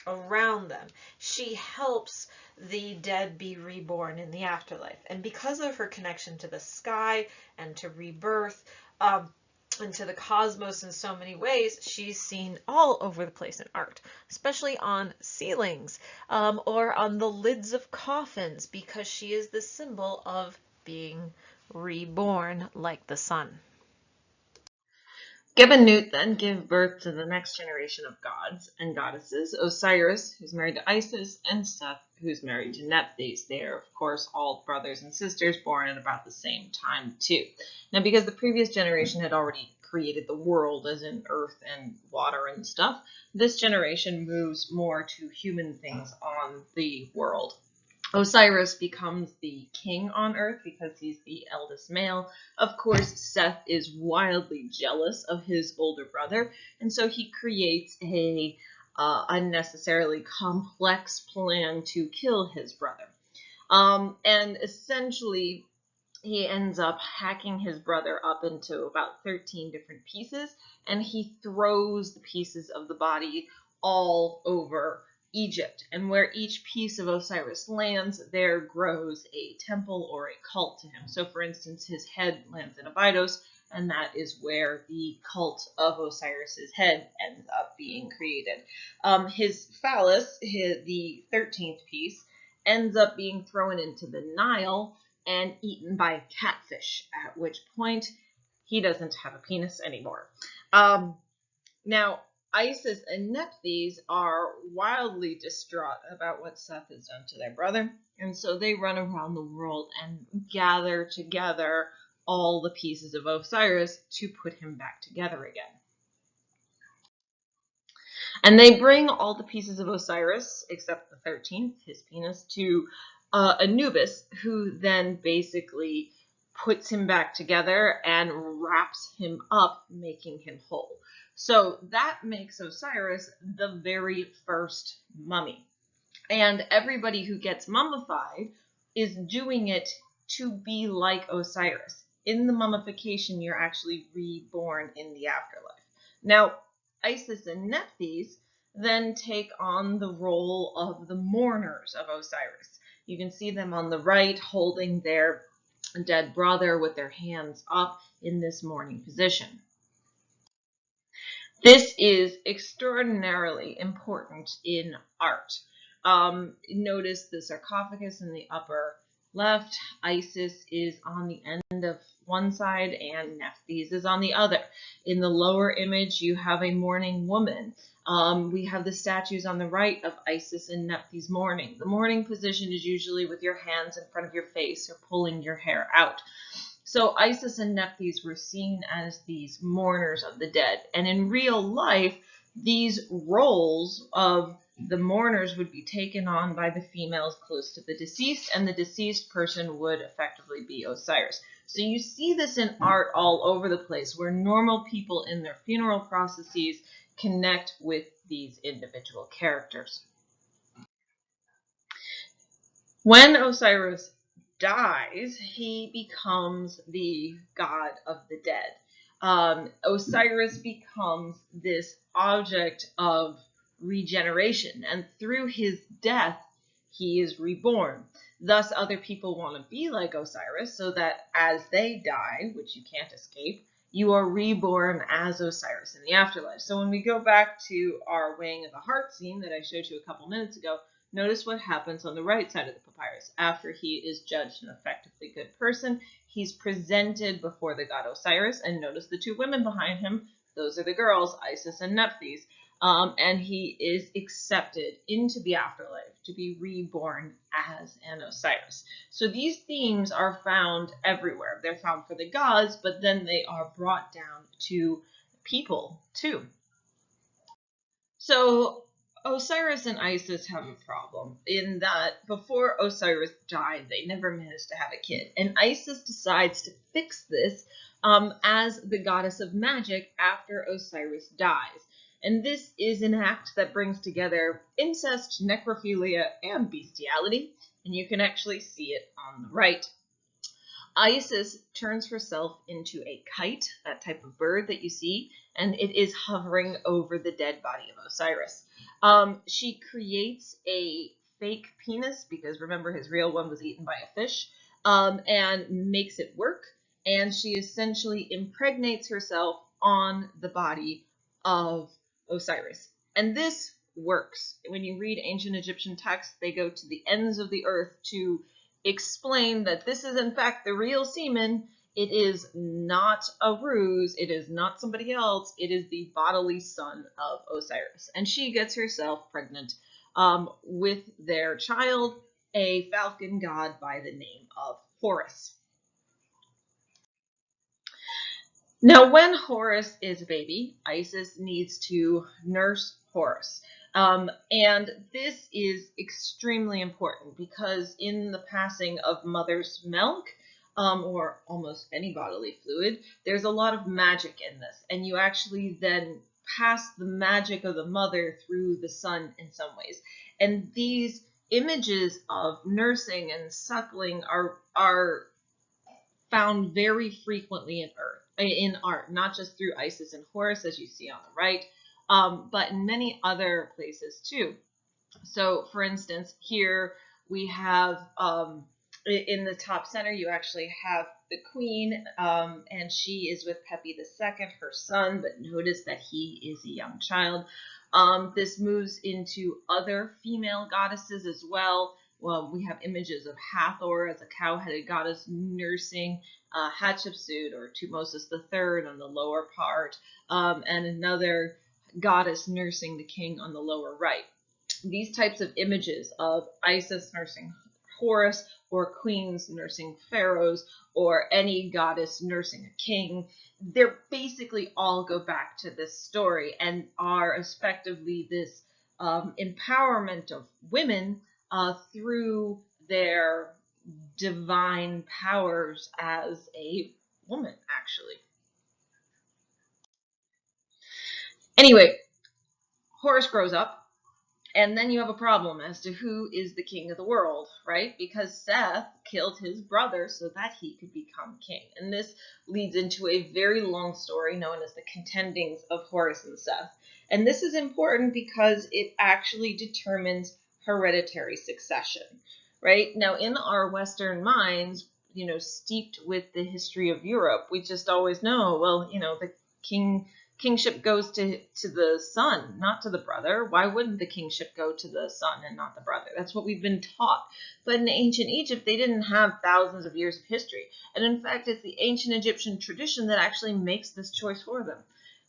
S1: around them. She helps the dead be reborn in the afterlife. And because of her connection to the sky and to rebirth, and to the cosmos in so many ways, she's seen all over the place in art, especially on ceilings or on the lids of coffins, because she is the symbol of being reborn like the sun. Geb and Nut then give birth to the next generation of gods and goddesses, Osiris, who's married to Isis, and Seth, who's married to Nephthys. They are, of course, all brothers and sisters born at about the same time, too. Now, because the previous generation had already created the world, as in earth and water and stuff, this generation moves more to human things on the world. Osiris becomes the king on earth because he's the eldest male. Of course, Seth is wildly jealous of his older brother, and so he creates a unnecessarily complex plan to kill his brother. And essentially, he ends up hacking his brother up into about 13 different pieces, and he throws the pieces of the body all over Egypt. And where each piece of Osiris lands, there grows a temple or a cult to him. So, for instance, his head lands in Abydos, and that is where the cult of Osiris's head ends up being created. His phallus, the 13th piece, ends up being thrown into the Nile and eaten by a catfish, at which point he doesn't have a penis anymore. Now, Isis and Nephthys are wildly distraught about what Seth has done to their brother, and so they run around the world and gather together all the pieces of Osiris to put him back together again. And they bring all the pieces of Osiris, except the 13th, his penis, to Anubis, who then basically puts him back together and wraps him up, making him whole. So that makes Osiris the very first mummy. And everybody who gets mummified is doing it to be like Osiris. In the mummification, you're actually reborn in the afterlife. Now, Isis and Nephthys then take on the role of the mourners of Osiris. You can see them on the right holding their dead brother with their hands up in this mourning position. This is extraordinarily important in art. Notice the sarcophagus in the upper left. Isis is on the end of one side and Nephthys is on the other. In the lower image, you have a mourning woman. We have the statues on the right of Isis and Nephthys mourning. The mourning position is usually with your hands in front of your face or pulling your hair out. So Isis and Nephthys were seen as these mourners of the dead. And in real life, these roles of the mourners would be taken on by the females close to the deceased, and the deceased person would effectively be Osiris. So you see this in art all over the place, where normal people in their funeral processes connect with these individual characters. When Osiris dies, he becomes the god of the dead. Osiris becomes this object of regeneration, and through his death, he is reborn. Thus, other people want to be like Osiris, so that as they die, which you can't escape, you are reborn as Osiris in the afterlife. So when we go back to our weighing of the heart scene that I showed you a couple minutes ago, notice what happens on the right side of the papyrus. After he is judged an effectively good person, he's presented before the god Osiris, and notice the two women behind him. Those are the girls, Isis and Nephthys. And he is accepted into the afterlife to be reborn as an Osiris. So these themes are found everywhere. They're found for the gods, but then they are brought down to people too. So
S2: Osiris and Isis have a problem in that before Osiris died, they never managed to have a kid. And Isis decides to fix this as the goddess of magic after Osiris dies. And this is an act that brings together incest, necrophilia, and bestiality. And you can actually see it on the right. Isis turns herself into a kite, that type of bird that you see, and it is hovering over the dead body of Osiris. She creates a fake penis, because remember his real one was eaten by a fish, and makes it work, and she essentially impregnates herself on the body of Osiris. And this works. When you read ancient Egyptian texts, they go to the ends of the earth to explain that this is in fact the real semen. It is not a ruse. It is not somebody else. It is the bodily son of Osiris. And she gets herself pregnant with their child, a falcon god by the name of Horus. Now, when Horus is a baby, Isis needs to nurse Horus. And this is extremely important because in the passing of mother's milk, or almost any bodily fluid, there's a lot of magic in this. And you actually then pass the magic of the mother through the son in some ways. And these images of nursing and suckling are found very frequently in art, not just through Isis and Horus, as you see on the right, but in many other places too. So, for instance, here we have in the top center, you actually have the queen, and she is with Pepi II, her son, but notice that he is a young child. This moves into other female goddesses as well. Well, we have images of Hathor as a cow-headed goddess nursing Hatshepsut or Tutmosis III on the lower part, and another goddess nursing the king on the lower right. These types of images of Isis nursing Horus, or queens nursing pharaohs, or any goddess nursing a king, they're basically all go back to this story and are effectively this empowerment of women through their divine powers as a woman, actually. Anyway, Horus grows up, and then you have a problem as to who is the king of the world, right? Because Seth killed his brother so that he could become king. And this leads into a very long story known as the contendings of Horus and Seth. And this is important because it actually determines hereditary succession, right? Now, in our Western minds, steeped with the history of Europe, we just always know, well, the kingship goes to the son, not to the brother. Why wouldn't the kingship go to the son and not the brother? That's what we've been taught. But in ancient Egypt, they didn't have thousands of years of history. And in fact, it's the ancient Egyptian tradition that actually makes this choice for them.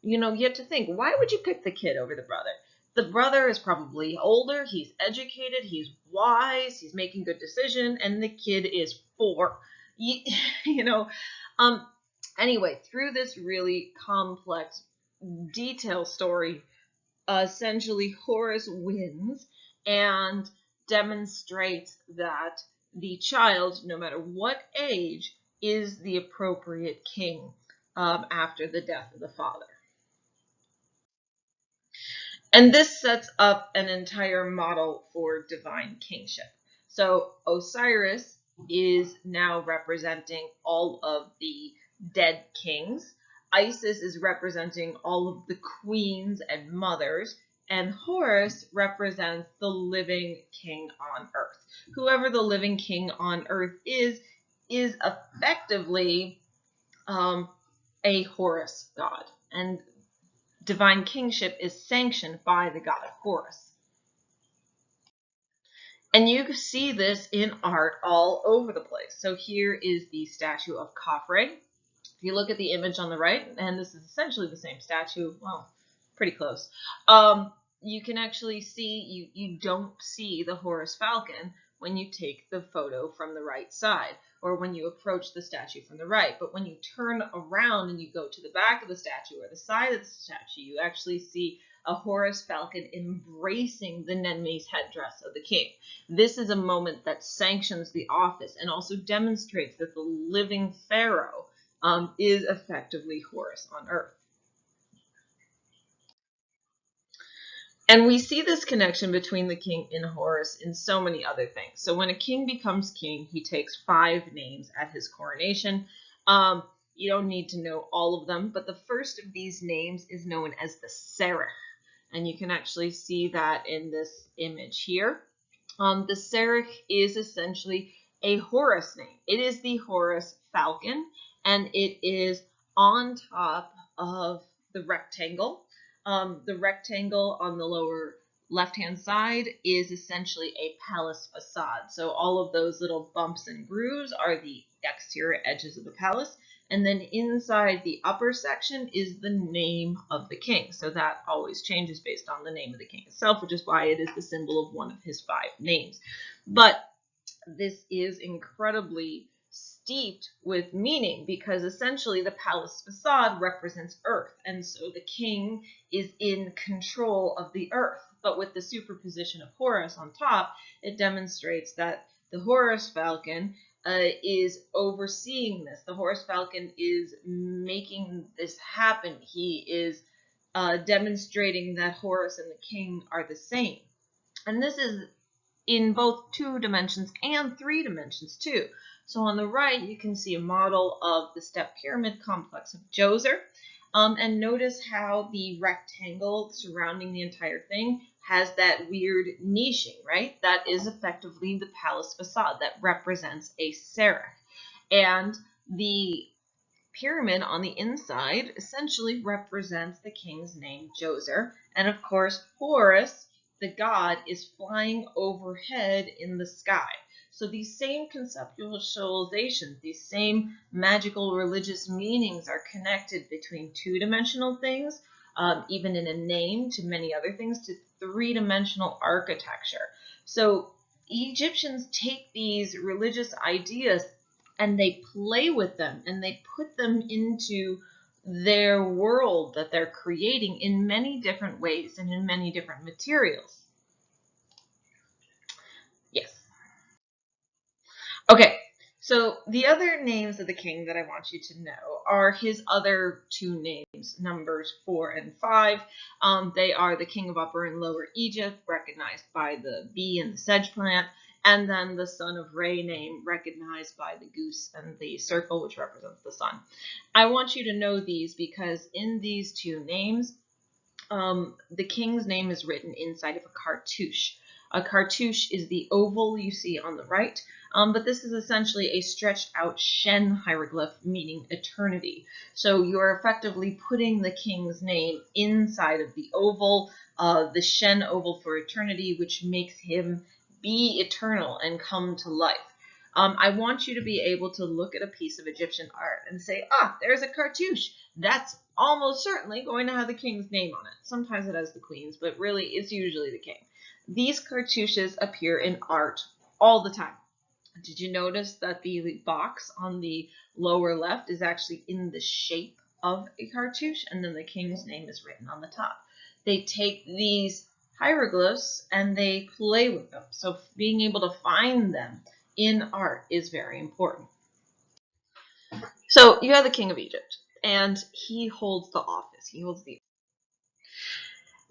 S2: You have to think, why would you pick the kid over the brother? The brother is probably older, he's educated, he's wise, he's making good decisions, and the kid is 4. Anyway, through this really complex detail story, essentially Horus wins and demonstrates that the child, no matter what age, is the appropriate king after the death of the father. And this sets up an entire model for divine kingship. So Osiris is now representing all of the dead kings. Isis is representing all of the queens and mothers, and Horus represents the living king on earth. Whoever the living king on earth is effectively a Horus god, and divine kingship is sanctioned by the god Horus. And you see this in art all over the place. So here is the statue of Khafre. If you look at the image on the right, and this is essentially the same statue, well, pretty close, you can actually see, you don't see the Horus falcon when you take the photo from the right side, or when you approach the statue from the right. But when you turn around and you go to the back of the statue or the side of the statue, you actually see a Horus falcon embracing the Nenmes headdress of the king. This is a moment that sanctions the office and also demonstrates that the living pharaoh is effectively Horus on earth. And we see this connection between the king and Horus in so many other things. So when a king becomes king, he takes 5 names at his coronation. You don't need to know all of them, but the first of these names is known as the Serech. And you can actually see that in this image here. The Serech is essentially a Horus name. It is the Horus falcon, and it is on top of the rectangle. The rectangle on the lower left-hand side is essentially a palace facade. So all of those little bumps and grooves are the exterior edges of the palace. And then inside the upper section is the name of the king. So that always changes based on the name of the king itself, which is why it is the symbol of one of his 5 names. But this is incredibly steeped with meaning because essentially the palace facade represents earth, and so the king is in control of the earth. But with the superposition of Horus on top, it demonstrates that the Horus falcon is overseeing this. The Horus falcon is making this happen. He is demonstrating that Horus and the king are the same. And this is in both 2 dimensions and 3 dimensions too. So on the right, you can see a model of the step pyramid complex of Djoser. And notice how the rectangle surrounding the entire thing has that weird niching, right? That is effectively the palace facade that represents a Serech. And the pyramid on the inside essentially represents the king's name, Djoser. And of course, Horus, the god, is flying overhead in the sky. So these same conceptualizations, these same magical religious meanings are connected between 2-dimensional things, even in a name, to many other things, to 3-dimensional architecture. So Egyptians take these religious ideas and they play with them and they put them into their world that they're creating in many different ways and in many different materials. Yes. Okay, so the other names of the king that I want you to know are his other 2 names, numbers 4 and 5. They are the king of Upper and Lower Egypt, recognized by the bee and the sedge plant, and then the son of Re name, recognized by the goose and the circle, which represents the sun. I want you to know these because in these 2 names, the king's name is written inside of a cartouche. A cartouche is the oval you see on the right, but this is essentially a stretched out Shen hieroglyph, meaning eternity. So you're effectively putting the king's name inside of the oval, the Shen oval for eternity, which makes him be eternal and come to life. I want you to be able to look at a piece of Egyptian art and say, there's a cartouche. That's almost certainly going to have the king's name on it. Sometimes it has the queen's, but really it's usually the king. These cartouches appear in art all the time. Did you notice that the box on the lower left is actually in the shape of a cartouche, and then the king's name is written on the top? They take these hieroglyphs and they play with them. So being able to find them in art is very important. So you have the king of Egypt, and he holds the office.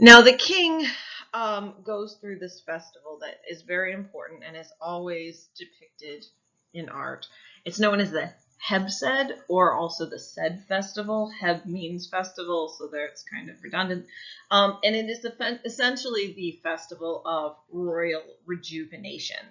S2: Now the king goes through this festival that is very important and is always depicted in art. It's known as the Hebsed, or also the Sed festival. Heb means festival, so there it's kind of redundant. And it is essentially the festival of royal rejuvenation.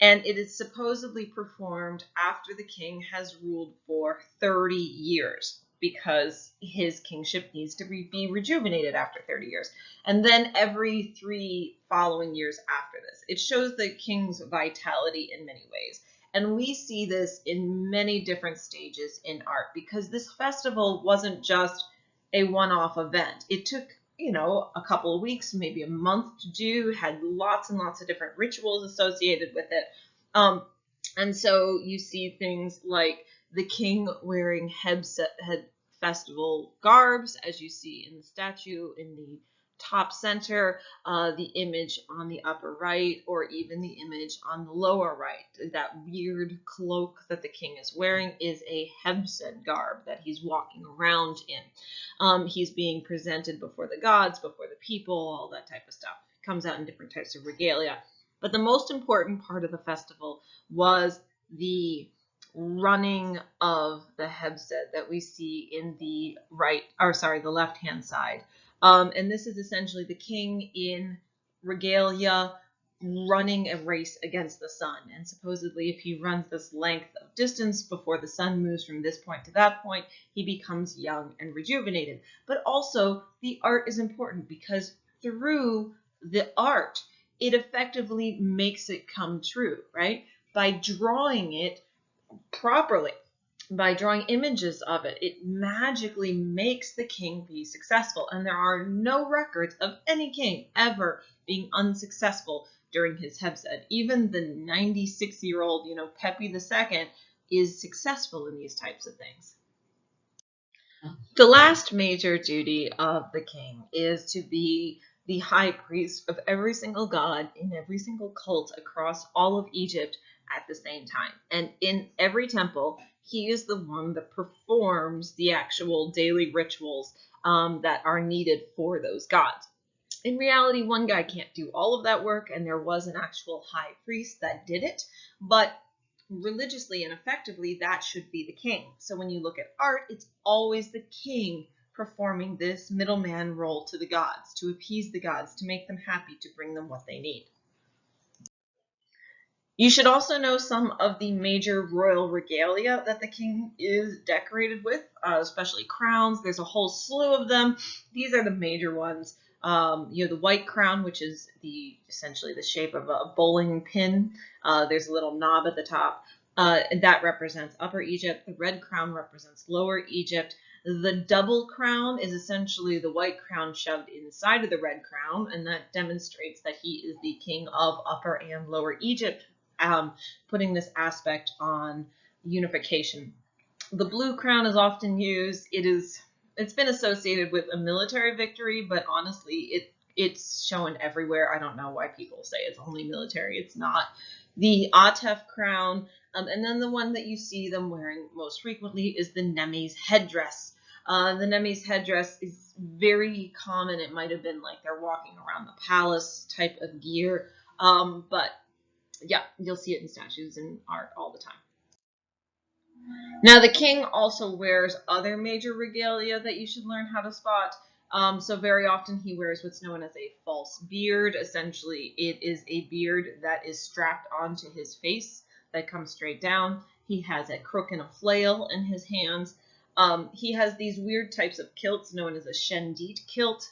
S2: And it is supposedly performed after the king has ruled for 30 years because his kingship needs to be rejuvenated after 30 years. And then every 3 following years after this. It shows the king's vitality in many ways. And we see this in many different stages in art because this festival wasn't just a one-off event. It took a couple of weeks, maybe a month to do, had lots and lots of different rituals associated with it. And so you see things like the king wearing Heb festival garbs, as you see in the statue in the top center, the image on the upper right, or even the image on the lower right. That weird cloak that the king is wearing is a Hebsed garb that he's walking around in. He's being presented before the gods, before the people, all that type of stuff. It comes out in different types of regalia. But the most important part of the festival was the running of the Hebsed that we see in the the left-hand side. And this is essentially the king in regalia running a race against the sun. And supposedly if he runs this length of distance before the sun moves from this point to that point, he becomes young and rejuvenated. But also the art is important because through the art, it effectively makes it come true, right? By drawing it properly, by drawing images of it, it magically makes the king be successful. And there are no records of any king ever being unsuccessful during his Hebsed. Even the 96-year-old, Pepi II is successful in these types of things. The last major duty of the king is to be the high priest of every single god in every single cult across all of Egypt at the same time. And in every temple, he is the one that performs the actual daily rituals that are needed for those gods. In reality, one guy can't do all of that work, and there was an actual high priest that did it, but religiously and effectively, that should be the king. So when you look at art, it's always the king performing this middleman role to the gods, to appease the gods, to make them happy, to bring them what they need. You should also know some of the major royal regalia that the king is decorated with, especially crowns. There's a whole slew of them. These are the major ones. The white crown, which is essentially the shape of a bowling pin. There's a little knob at the top. And that represents Upper Egypt. The red crown represents Lower Egypt. The double crown is essentially the white crown shoved inside of the red crown, and that demonstrates that he is the king of Upper and Lower Egypt, putting this aspect on unification. The blue crown is often used. It's been associated with a military victory, but honestly, it's shown everywhere. I don't know why people say it's only military. It's not. The Atef crown, and then the one that you see them wearing most frequently is the Nemes headdress. The Nemes headdress is very common. It might have been like they're walking around the palace type of gear, but yeah, you'll see it in statues and art all the time. Now, the king also wears other major regalia that you should learn how to spot. So very often he wears what's known as a false beard. Essentially, it is a beard that is strapped onto his face that comes straight down. He has a crook and a flail in his hands. He has these weird types of kilts known as a shendit kilt.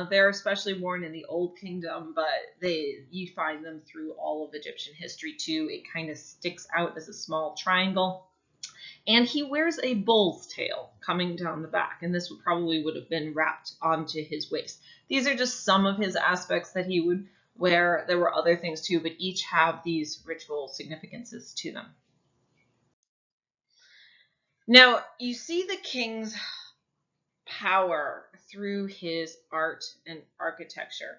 S2: They're especially worn in the Old Kingdom, but you find them through all of Egyptian history too. It kind of sticks out as a small triangle. And he wears a bull's tail coming down the back, and this would have been wrapped onto his waist. These are just some of his aspects that he would wear. There were other things too, but each have these ritual significances to them. Now, you see the king's power through his art and architecture.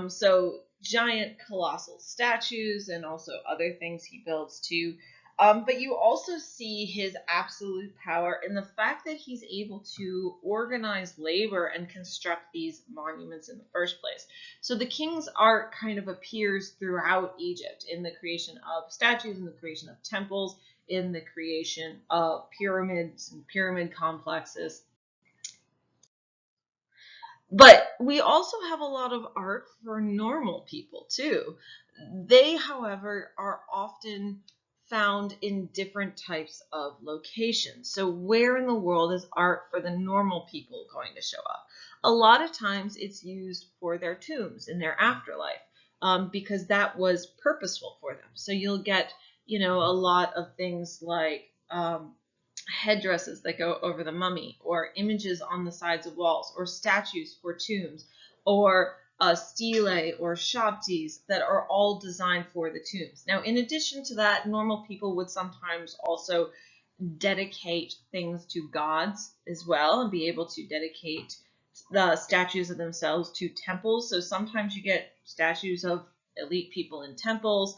S2: So giant colossal statues and also other things he builds too. But you also see his absolute power in the fact that he's able to organize labor and construct these monuments in the first place. So the king's art kind of appears throughout Egypt in the creation of statues, in the creation of temples, in the creation of pyramids and pyramid complexes. But we also have a lot of art for normal people too. They, however, are often found in different types of locations. So where in the world is art for the normal people going to show up? A lot of times it's used for their tombs in their afterlife, because that was purposeful for them. So you'll get, a lot of things like headdresses that go over the mummy, or images on the sides of walls, or statues for tombs, or stelae or shabtis that are all designed for the tombs. Now, in addition to that, normal people would sometimes also dedicate things to gods as well, and be able to dedicate the statues of themselves to temples. So sometimes you get statues of elite people in temples,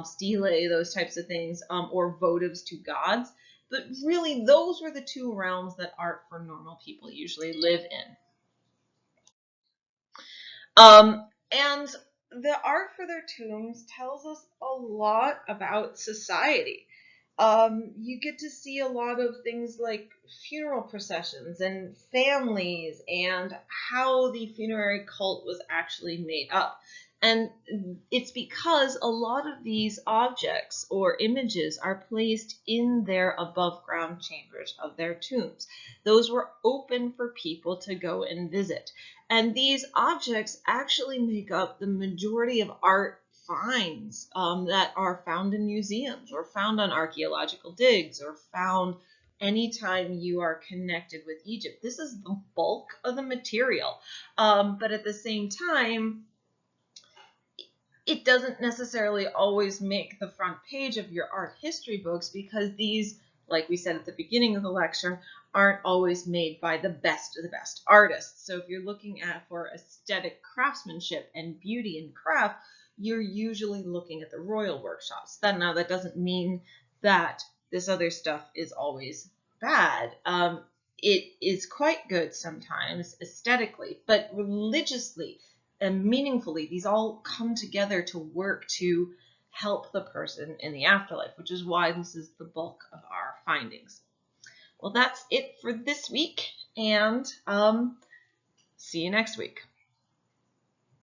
S2: stelae, those types of things, or votives to gods. But really, those were the two realms that art for normal people usually live in. And the art for their tombs tells us a lot about society. You get to see a lot of things like funeral processions and families and how the funerary cult was actually made up. And it's because a lot of these objects or images are placed in their above ground chambers of their tombs. Those were open for people to go and visit. And these objects actually make up the majority of art finds that are found in museums or found on archaeological digs or found anytime you are connected with Egypt. This is the bulk of the material. But at the same time, it doesn't necessarily always make the front page of your art history books because these, like we said at the beginning of the lecture, aren't always made by the best of the best artists. So if you're looking at for aesthetic craftsmanship and beauty and craft, you're usually looking at the royal workshops. Now that doesn't mean that this other stuff is always bad. It is quite good sometimes aesthetically, but religiously and meaningfully, these all come together to work to help the person in the afterlife, which is why this is the bulk of our findings. Well, that's it for this week, and see you next week.